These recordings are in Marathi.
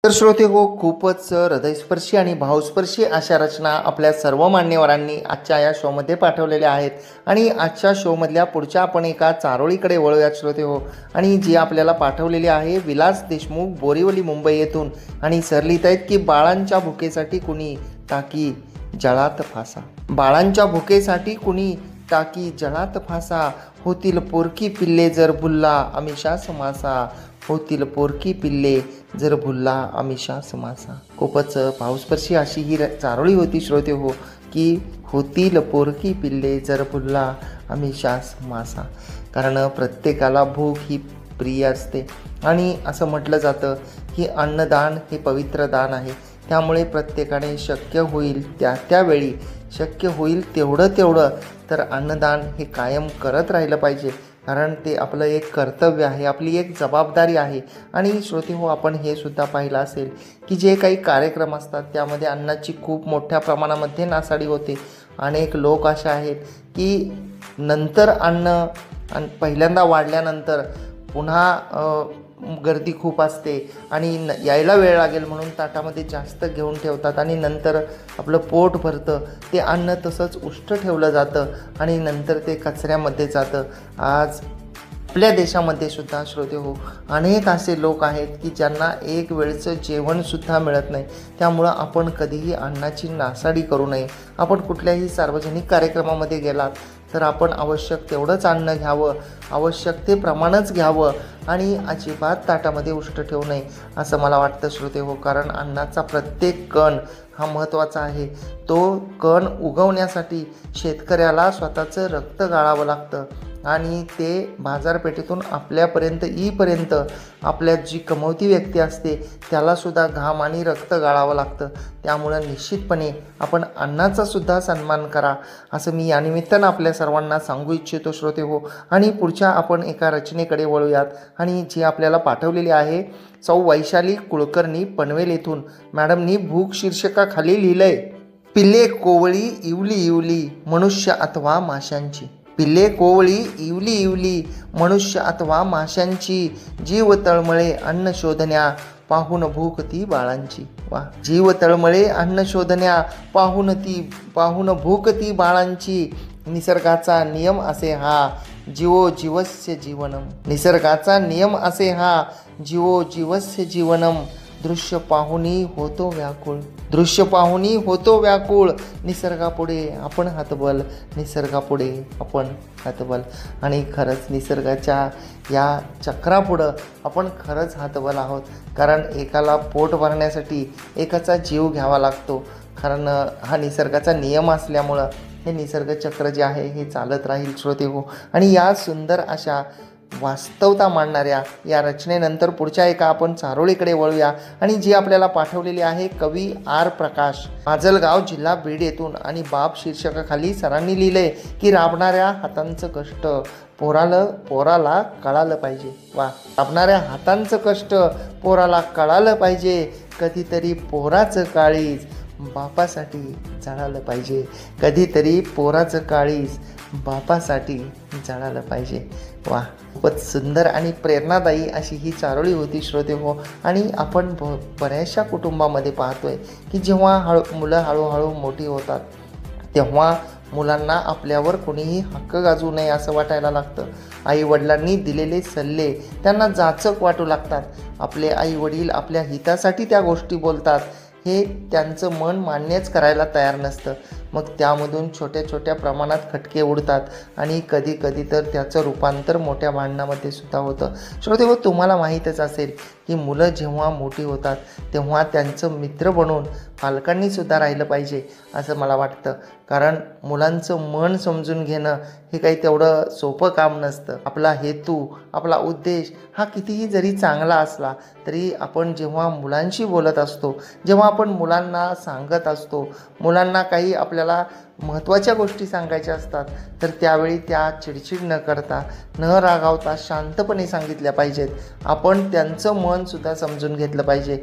तर श्रोते हो, खूपच हृदयस्पर्शी आणि भावस्पर्शी अशा रचना आपल्या सर्व मान्यवरांनी आजच्या या शोमध्ये पाठवलेल्या आहेत. आणि आजच्या शोमधल्या पुढच्या आपण एका चारोळीकडे वळूयात श्रोते हो. आणि जी आपल्याला पाठवलेली आहे विलास देशमुख, बोरिवली, मुंबई येथून. आणि सर लिहित आहेत की बाळांच्या भुकेसाठी कुणी टाकी जळात फासा. बाळांच्या भुकेसाठी कुणी टाकी जळात फासा. होतील पोरकी पिल्ले जर भुलला आमिषास मासा. होतील पोरकी पिल्ले जर भुलला आमिषास मासा. खूपच भावस्पर्शी अशी ही चारोळी होती श्रोते हो, की होतील पोरकी पिल्ले जर भुलला आमिषास मासा. कारण प्रत्येकाला भूक ही प्रिय असते आणि असं म्हटलं जातं की अन्नदान हे पवित्र दान आहे. त्यामुळे प्रत्येकाने शक्य होईल त्यावेळी शक्य होईल तेवढं तर अन्नदान हे कायम करत राहिलं पाहिजे. कारण ते आपलं एक कर्तव्य आहे, आपली एक जबाबदारी आहे. आणि श्रोते हो, आपण हे सुद्धा पाहिलं असेल की जे काही कार्यक्रम असतात त्यामध्ये अन्नाची खूप मोठ्या प्रमाणामध्ये नासाडी होते. अनेक लोक असे आहेत की नंतर अन्न पहिल्यांदा वाढल्यानंतर पुन्हा गर्दी खूप असते आणि यायला वेळ लागेल म्हणून ताटामध्ये जास्त घेऊन ठेवतात आणि नंतर आपलं पोट भरतं. ते अन्न तसंच उष्ट ठेवलं जातं आणि नंतर ते कचऱ्यामध्ये जातं. आज आपल्या देशामध्ये सुद्धा श्रोते हो, अनेक असे लोक आहेत की ज्यांना एक वेळचं जेवणसुद्धा मिळत नाही. त्यामुळं आपण कधीही अन्नाची नासाडी करू नये. आपण कुठल्याही सार्वजनिक कार्यक्रमामध्ये गेलात तर आपण आवश्यक तेवढंच अन्न घ्यावं, आवश्यकतेप्रमाणेच घ्यावं आणि अजिबात ताटामध्ये उष्ट ठेवू नये असं मला वाटतं श्रोते हो. कारण अन्नाचा प्रत्येक कण हा महत्त्वाचा आहे. तो कण उगवण्यासाठी शेतकऱ्याला स्वतःचं रक्त गाळावं लागतं आणि ते बाजारपेठेतून आपल्यापर्यंत येईपर्यंत आपल्या जी कमवती व्यक्ती असते त्यालासुद्धा घाम आणि रक्त गाळावं लागतं. त्यामुळं निश्चितपणे आपण अन्नाचा सुद्धा सन्मान करा असं मी या निमित्तानं आपल्या सर्वांना सांगू इच्छितो श्रोते हो. आणि पुढच्या आपण एका रचनेकडे वळूयात आणि जी आपल्याला पाठवलेली आहे सौ वैशाली कुलकर्णी, पनवेल येथून. मॅडमनी भूक शीर्षकाखाली लिहिलंय, पिल्ले कोवळी इवली इवली मनुष्य अथवा माशांची. पिल्ले कोवळी इवली इवली मनुष्य अथवा माशांची. जीव तळमळे अन्न शोधण्या पाहून भूक ती बाळांची. वा. जीव तळमळे अन्न शोधण्या पाहून भूक ती बाळांची. निसर्गाचा नियम असे हा जीवो जीवस्य जीवनम. निसर्गाचा नियम असे हा जीवो जीवस्य जीवनम. दृश्य पाहुनी होतो व्याकुळ. दृश्य पाहुनी होतो व्याकुळ. निसर्गापुढे आपण हतबल. निसर्गापुढे आपण हतबल. आणि खरंच निसर्गाच्या या चक्रापुढं आपण खरंच हतबल आहोत. कारण एकाला पोट भरण्यासाठी एकाचा जीव घ्यावा लागतो. कारण हा निसर्गाचा नियम असल्यामुळं हे निसर्गचक्र जे आहे हे चालत राहील श्रोते हो. आणि या सुंदर अशा वास्तवता मांडणाऱ्या या रचनेनंतर पुढच्या एका आपण चारोळीकडे वळूया आणि जी आपल्याला पाठवलेली आहे कवी आर प्रकाश, माजलगाव, जिल्हा बीड येथून. आणि बाप शीर्षकाखाली सरांनी लिहिलंय की राबणाऱ्या हातांचं कष्ट पोराला कळालं पाहिजे. वा. राबणाऱ्या हातांचं कष्ट पोराला कळालं पाहिजे. कधीतरी पोराचं काळीज बापासाठी जळालं पाहिजे. कधीतरी पोराचं काळीज बापासाठी जळालं पाहिजे. वा. खूपच सुंदर आणि प्रेरणादायी अशी ही चारोळी होती श्रोते हो. आणि आपण बऱ्याचशा कुटुंबामध्ये पाहतोय की जेव्हा मुलं हळूहळू मोठी होतात तेव्हा मुलांना आपल्यावर कोणीही हक्क गाजवू नये असं वाटायला लागतं. आईवडिलांनी दिलेले सल्ले त्यांना जाचक वाटू लागतात. आपले आईवडील आपल्या हितासाठी त्या गोष्टी बोलतात हे त्यांचं मन मान्यच करायला तयार नसतं. मग त्यामधून छोट्या छोट्या प्रमाणात खटके उडतात आणि कधी कधी तर त्याचं रूपांतर मोठ्या भांडणामध्ये सुद्धा होतं. श्रोते हो, तुम्हाला माहीतच असेल की मुलं जेव्हा मोठी होतात तेव्हा त्यांचं मित्र बनून पालकांनीसुद्धा राहिलं पाहिजे असं मला वाटतं. कारण मुलांचं मन समजून घेणं हे काही तेवढं सोपं काम नसतं. आपला हेतू, आपला उद्देश हा कितीही जरी चांगला असला तरी आपण जेव्हा मुलांशी बोलत असतो, जेव्हा आपण मुलांना सांगत असतो, मुलांना काही आपल्याला महत्त्वाच्या गोष्टी सांगायच्या असतात तर त्यावेळी त्या चिडचिड न करता, न रागावता शांतपणे सांगितल्या पाहिजेत. आपण त्यांचं मनसुद्धा समजून घेतलं पाहिजे.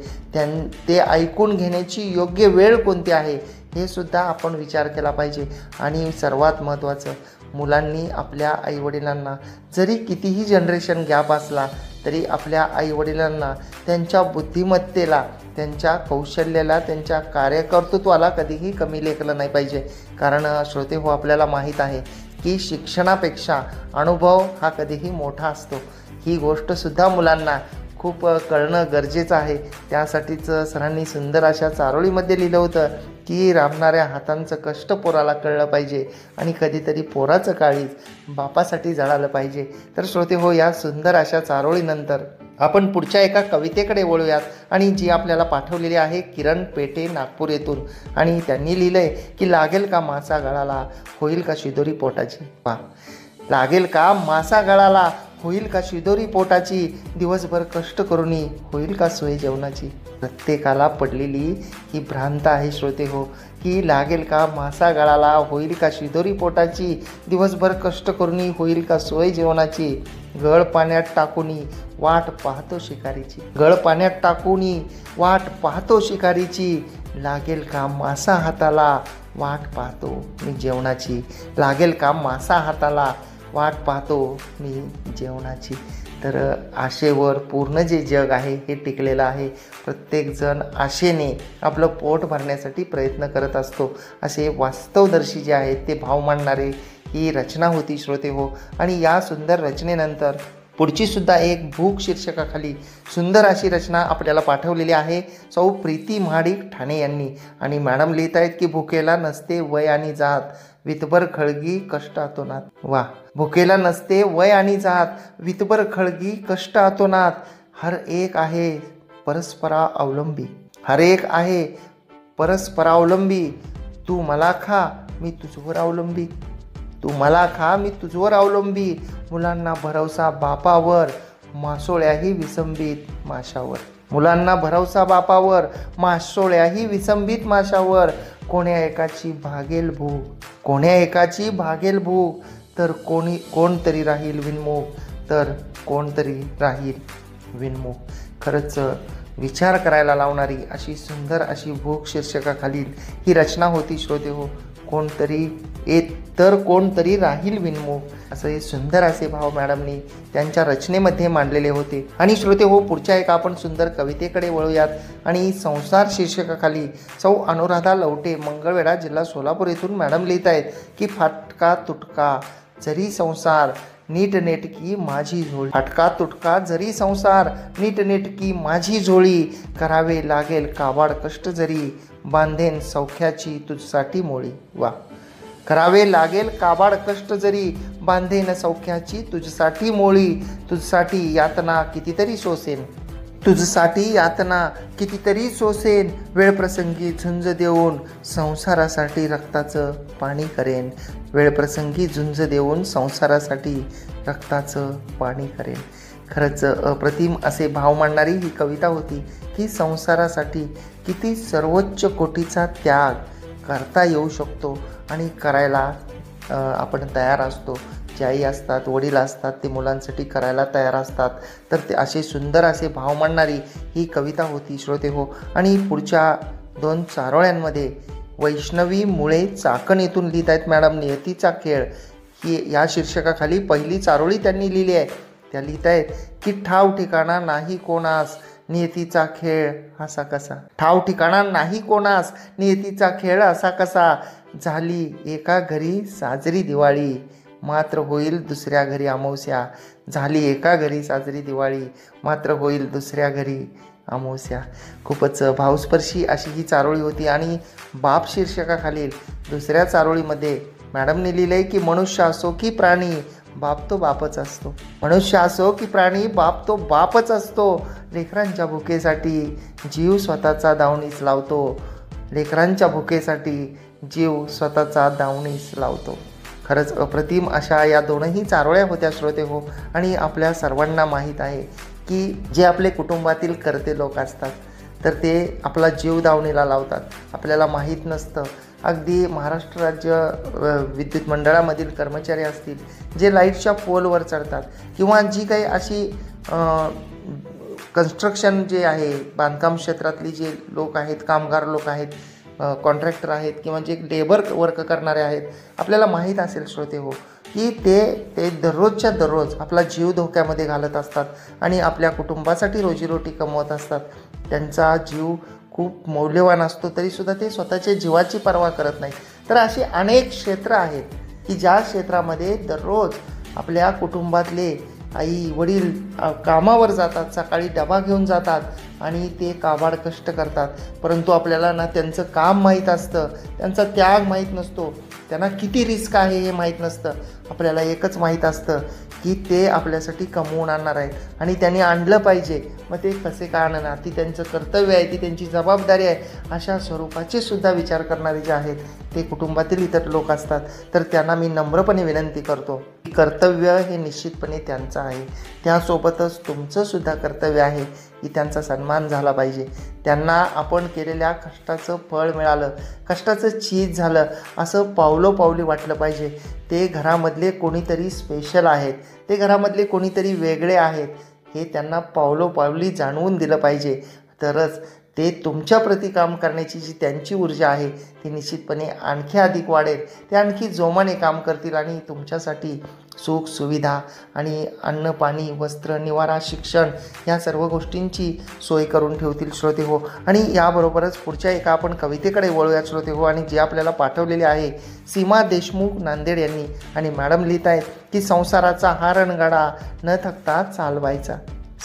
ते ऐकून घेण्याची योग्य वेळ कोणती आहे हे सुद्धा आपण विचार केला पाहिजे. आणि सर्वात महत्त्वाचं, मुलांनी आपल्या आईवडिलांना जरी कितीही जनरेशन गॅप असला तरी आपल्या आईवडिलांना त्यांच्या बुद्धिमत्तेला त्यांच्या कौशल्याला, त्यांच्या कार्यकर्तृत्वाला कधीही कमी लेखलं नाही पाहिजे. कारण श्रोते हो, आपल्याला माहीत आहे की शिक्षणापेक्षा अनुभव हा कधीही मोठा असतो. ही गोष्टसुद्धा मुलांना खूप कळणं गरजेचं आहे. त्यासाठीच सरांनी सुंदर अशा चारोळीमध्ये लिहिलं होतं की राबणाऱ्या हातांचं कष्ट पोराला कळलं पाहिजे आणि कधीतरी पोराचं काळीज बापासाठी जळालं पाहिजे. तर श्रोते हो, या सुंदर अशा चारोळीनंतर आपण पुढच्या एका कवितेकडे वळूयात आणि जी आपल्याला पाठवलेली आहे किरण पेटे नागपूर येथून. आणि त्यांनी लिहिलं आहे की लागेल का मासा गळाला, होईल का शिदोरी पोटाची. पहा, लागेल का मासा गळाला, होईल का शिदोरी पोटाची, दिवसभर कष्ट करूनी होईल का सोय जेवणाची. प्रत्येकाला पडलेली ही भ्रांत आहे श्रोते हो, की लागेल का मासा गळाला, होईल का शिदोरी पोटाची, दिवसभर कष्ट करूनी होईल का सोय जेवणाची. गळ पाण्यात टाकूनी वाट पाहतो शिकारीची, गळ पाण्यात टाकूनी वाट पाहतो शिकारीची, लागेल का मासा हाताला, वाट पाहतो मी जेवणाची. लागेल का मासा हाताला, वाट पाहतो मी जेवणाची. तर आशेवर पूर्ण जे जग आहे हे टिकलेलं आहे. प्रत्येकजण आशेने आपलं पोट भरण्यासाठी प्रयत्न करत असतो. असे वास्तवदर्शी जे आहेत ते भाव मांडणारे ही रचना होती श्रोते हो. आणि या सुंदर रचनेनंतर पुढची सुद्धा एक भूक शीर्षकाखाली सुंदर अशी रचना आपल्याला पाठवलेली आहे सौ प्रीती महाडिक ठाणे यांनी. आणि मॅडम लिहित आहेत की भुकेला नसते वय आणि जात, वितभर खळगी कष्ट अतोनात. वा, भुकेला नसते वय आणि जात, वितभर खळगी कष्ट अतोनात, हर एक आहे परस्परा अवलंबी, हर एक आहे परस्परावलंबी, तू मला खा मी तुझवर अवलंबी, तू मला खा मी तुझवर अवलंबी, मुलांना भरवसा बापावर, मासोळ्याही विसंबित माशावर, मुलांना भरवसा बापावर, मासोळ्याही विसंबित माशावर, कोण्या एकाची भागेल भूक, कोण्या एकाची भागेल भूक, तर कोणतरी राहील विनमुख, तर कोणतरी राहील विनमुख. खरंच विचार करायला लावणारी अशी सुंदर अशी भूक शीर्षकाखालील ही रचना होती श्रोते हो. कोणतरी तर कोणतरी राहील विनमुख, असं हे सुंदर असे भाव मॅडमनी त्यांच्या रचनेमध्ये मांडलेले होते. आणि श्रोते हो, पुढच्या एका आपण सुंदर कवितेकडे वळूयात. आणि संसार शीर्षकाखाली सौ अनुराधा लवटे मंगळवेढा जिल्हा सोलापूर येथून मॅडम लिहित आहेत की फाटका तुटका जरी संसार नीटनेटकी माझी झोळी, फाटका तुटका जरी संसार नीटनेटकी माझी झोळी, करावे लागेल काबाड कष्ट जरी, बांधेन सौख्याची तुझसाठी मोळी. वा, करावे लागेल काबाड कष्ट जरी, बांधेन सौख्याची तुझसाठी मोळी, तुझसाठी यातना कितीतरी सोसेन, तुझसाठी यातना कितीतरी सोसेन, वेळप्रसंगी झुंज देऊन संसारासाठी रक्ताचं पाणी करेन, वेळप्रसंगी झुंज देऊन संसारासाठी रक्ताचं पाणी करेन. खरंच अप्रतिम असे भाव मांडणारी ही कविता होती की संसारासाठी किती सर्वोच्च कोटीचा त्याग करता येऊ शकतो आणि करायला आपण तयार असतो. जे आई असतात, वडील असतात, ते मुलांसाठी करायला तयार असतात. तर ते असे सुंदर असे भाव मांडणारी ही कविता होती श्रोते हो. आणि पुढच्या 2 चारोळ्यांमध्ये वैष्णवी मुळे चाकण येथून लिहित आहेत मॅडम नियतीचा खेळ ही या शीर्षकाखाली पहिली चारोळी त्यांनी लिहिली आहे. त्या लिहित आहेत की ठाव ठिकाणा नाही कोणास नियतीचा खेळ असा कसा, ठाव ठिकाणा नाही कोणास नियतीचा खेळ असा कसा, झाली एका घरी साजरी दिवाळी मात्र होईल दुसऱ्या घरी अमावस्या, झाली एका घरी साजरी दिवाळी मात्र होईल दुसऱ्या घरी अमावस्या. खूपच भावस्पर्शी अशी ही चारोळी होती. आणि बाप शीर्षकाखालील दुसऱ्या चारोळीमध्ये मॅडमने लिहिलं आहे की मनुष्य असो की प्राणी बाप तो बापच असतो, मनुष्य असो की प्राणी बाप तो बापच असतो, लेकरांच्या भुकेसाठी जीव स्वतःचा दावणीस लावतो, लेकरांच्या भुकेसाठी जीव स्वतःचा दावणीस लावतो. खरंच अप्रतिम अशा या दोनही चारोळ्या होत्या श्रोते हो. आणि आपल्या सर्वांना माहीत आहे की जे आपले कुटुंबातील कर्ते लोक असतात तर ते आपला जीव दावणीला लावतात. आपल्याला माहीत नसतं, अगदी महाराष्ट्र राज्य विद्युत मंडळामधील कर्मचारी असतील जे लाईटच्या पोलवर चढतात किंवा जी काही अशी कन्स्ट्रक्शन जे आहे बांधकाम क्षेत्रातली जे लोक आहेत, कामगार लोक आहेत, कॉन्ट्रॅक्टर आहेत किंवा जे लेबर वर्क करणारे आहेत, आपल्याला माहीत असेल श्रोते हो, की ते दररोजच्या दररोज आपला जीव धोक्यामध्ये घालत असतात आणि आपल्या कुटुंबासाठी रोजीरोटी कमवत असतात. त्यांचा जीव खूप मौल्यवान असतो तरीसुद्धा ते स्वतःच्या जीवाची पर्वा करत नाही. तर अशी अनेक क्षेत्र आहेत की ज्या क्षेत्रामध्ये दररोज आपल्या कुटुंबातले आई वडील कामावर जातात, सकाळी डबा घेऊन जातात आणि ते काबाड कष्ट करतात. परंतु आपल्याला ना त्यांचं काम माहीत असतं, त्यांचा त्याग माहीत नसतो, त्यांना किती रिस्क आहे हे माहीत नसतं. आपल्याला एकच माहीत असतं की ते आपल्यासाठी कमवून आणणार आहेत आणि त्यांनी आणलं पाहिजे. मग ते कसे का आणणार, ती त्यांचं कर्तव्य आहे, ती त्यांची जबाबदारी आहे. अशा स्वरूपाचे सुद्धा विचार करणारे जे आहेत ते कुटुंबातील इतर लोक असतात. तर त्यांना मी नम्रपणे विनंती करतो की कर्तव्य हे निश्चितपणे त्यांचं आहे. त्यासोबतच तुमचंसुद्धा कर्तव्य आहे की त्यांचा सन्मान झाला पाहिजे. त्यांना आपण केलेल्या कष्टाचं फळ मिळालं, कष्टाचं चीज झालं असं पावलोपावली वाटलं पाहिजे. ते घरामधले कोणीतरी स्पेशल आहेत, ते घरामधले कोणीतरी वेगळे आहेत हे त्यांना पावलोपावली जाणवून दिलं पाहिजे. तरच ते तुमच्याप्रती काम करण्याची जी त्यांची ऊर्जा आहे ती निश्चितपणे आणखी अधिक वाढेल. ते आणखी जोमाने काम करतील आणि तुमच्यासाठी सुख सुविधा आणि अन्न पाणी वस्त्र निवारा शिक्षण या सर्व गोष्टींची सोय करून ठेवतील श्रोते हो. आणि याबरोबरच पुढच्या एका आपण कवितेकडे वळूयात श्रोते हो. आणि जे आपल्याला पाठवलेले आहे सीमा देशमुख नांदेड यांनी. आणि मॅडम लिहित आहेत की संसाराचा हा रणगाडा न थकता चालवायचा,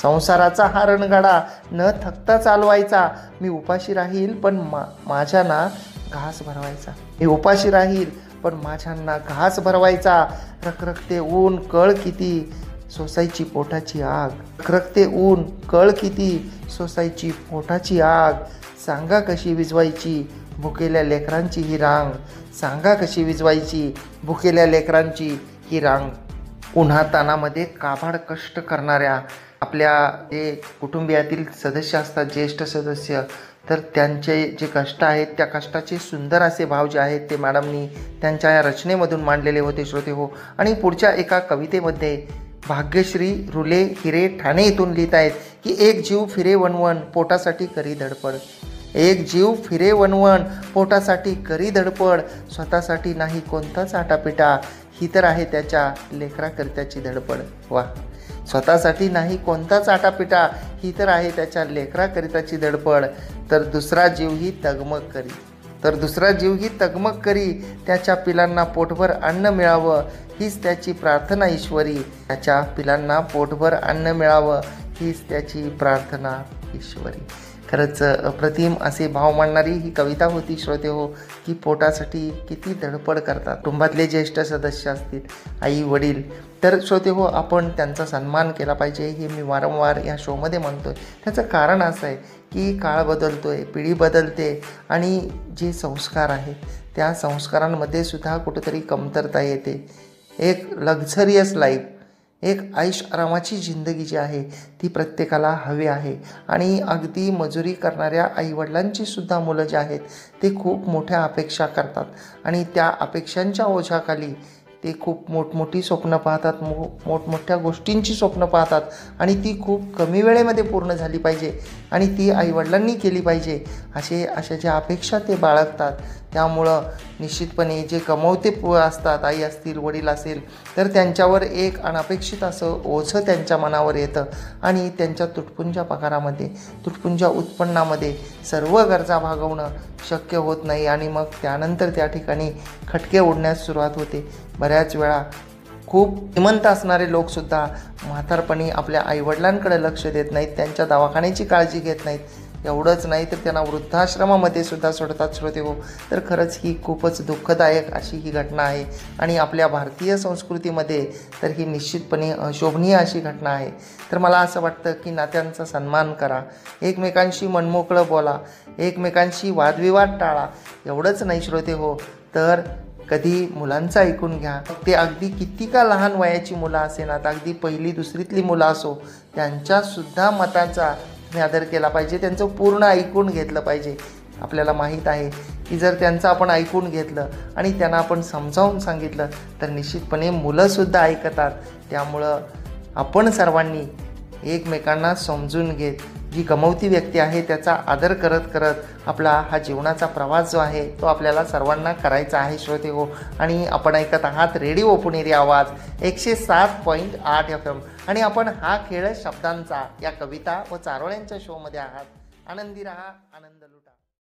संसाराचा हा रणगाडा न थकता चालवायचा. मी उपाशी राहील पण माझ्यांना घास भरवायचा, मी उपाशी राहील पण माझ्यांना घास भरवायचा. रखरखते ऊन कळ किती सोसायची पोटाची आग, रखरखते ऊन कळ किती सोसायची पोटाची आग. सांगा कशी विझवायची भुकेल्या लेकरांची ही रांग, सांगा कशी विझवायची भुकेल्या लेकरांची ही रांग. उन्हातानामध्ये काबाड कष्ट करणाऱ्या आपल्या जे कुटुंबियातील सदस्य असतात, ज्येष्ठ सदस्य, तर त्यांचे जे कष्ट आहेत त्या कष्टाचे सुंदर असे भाव जे आहेत ते मॅडमनी त्यांच्या या रचनेमधून मांडलेले होते श्रोते हो. आणि पुढच्या एका कवितेमध्ये भाग्यश्री रुले हिरे ठाणे येथून लिहित आहेत की एक जीव फिरे वणवण पोटासाठी करी धडपड, एक जीव फिरे वणवण पोटासाठी करी धडपड. स्वतःसाठी नाही कोणताच आटापिटा ही तर आहे त्याच्या लेकराकरिताची धडपड. वा, स्वतःसाठी नाही कोणताच आटापिटा ही तर आहे त्याच्या लेकराकरिताची धडपड. तर दुसरा जीवही तगमग करी, तर दुसरा जीवही तगमग करी. त्याच्या पिलांना पोटभर अन्न मिळावं हीच त्याची प्रार्थना ईश्वरी, त्याच्या पिलांना पोटभर अन्न मिळावं हीच त्याची प्रार्थना ईश्वरी. खरंच अप्रतिम असे भाव मांडणारी ही कविता होती श्रोते हो. की पोटासाठी किती धडपड करतात कुटुंबातले ज्येष्ठ सदस्य असतील, आई वडील. तर श्रोते हो, आपण त्यांचा सन्मान केला पाहिजे हे मी वारंवार या शोमध्ये म्हणतो आहे. त्याचं कारण असं आहे की काळ बदलतो आहे, पिढी बदलते आणि जे संस्कार आहेत त्या संस्कारांमध्ये सुद्धा कुठंतरी कमतरता येते. एक लक्झरियस लाईफ, एक ऐश आरामाची जिंदगी जी आहे ती प्रत्येकाला हवी आहे. आणि अगदी मजुरी करणाऱ्या आईवडिलांची सुद्धा मुलं जी आहेत ते खूप मोठ्या अपेक्षा करतात आणि त्या अपेक्षांच्या ओझ्याखाली ते खूप मोठमोठी स्वप्न पाहतात, मोठमोठ्या गोष्टींची स्वप्न पाहतात आणि ती खूप कमी वेळेमध्ये पूर्ण झाली पाहिजे आणि ती आईवडिलांनी केली पाहिजे अशा ज्या अपेक्षा ते बाळगतात. त्यामुळं निश्चितपणे जे कमवते असतात, आई असतील वडील असेल, तर त्यांच्यावर एक अनपेक्षित असं ओझं त्यांच्या मनावर येतं आणि त्यांच्या तुटपुंज्या पगारामध्ये, तुटपुंज्या उत्पन्नामध्ये सर्व गरजा भागवणं शक्य होत नाही आणि मग त्यानंतर त्या ठिकाणी खटके उडण्यास सुरुवात होते. बऱ्याच वेळा खूप श्रीमंत असणारे लोकसुद्धा म्हातारपणी आपल्या आईवडिलांकडे लक्ष देत नाहीत, त्यांच्या दवाखान्याची काळजी घेत नाहीत. एवढंच नाही तर त्यांना वृद्धाश्रमामध्ये सुद्धा सोडतात श्रोते हो. तर खरंच ही खूपच दुःखदायक अशी ही घटना आहे आणि आपल्या भारतीय संस्कृतीमध्ये तर ही निश्चितपणे अशोभनीय अशी घटना आहे. तर मला असं वाटतं की नात्यांचा सन्मान करा, एकमेकांशी मनमोकळं बोला, एकमेकांशी वादविवाद टाळा. एवढंच नाही श्रोते हो, तर कधी मुलांचं ऐकून घ्या. ते अगदी किती का लहान वयाची मुलं असेनात, अगदी पहिली दुसरीतली मुलं असो, त्यांच्यासुद्धा मताचा आदर केला पाहिजे, त्यांचं पूर्ण ऐकून घेतलं पाहिजे. आपल्याला माहीत आहे की जर त्यांचं आपण ऐकून घेतलं आणि त्यांना आपण समजावून सांगितलं तर निश्चितपणे मुलंसुद्धा ऐकतात. त्यामुळं आपण सर्वांनी एकमेकांना समजून घेत जी गमवती व्यक्ती आहे त्याचा आदर करत करत आपला हा जीवनाचा प्रवास जो आहे तो आपल्याला सर्वांना करायचा आहे श्रोते हो. आणि आपण ऐकत आहात रेडिओ पुणेरी आवाज 107.8 FM. आणि आपण हा खेळ शब्दांचा या कविता व चारोळ्यांच्या शोमध्ये आहात. आनंदी रहा, आनंद लुटा.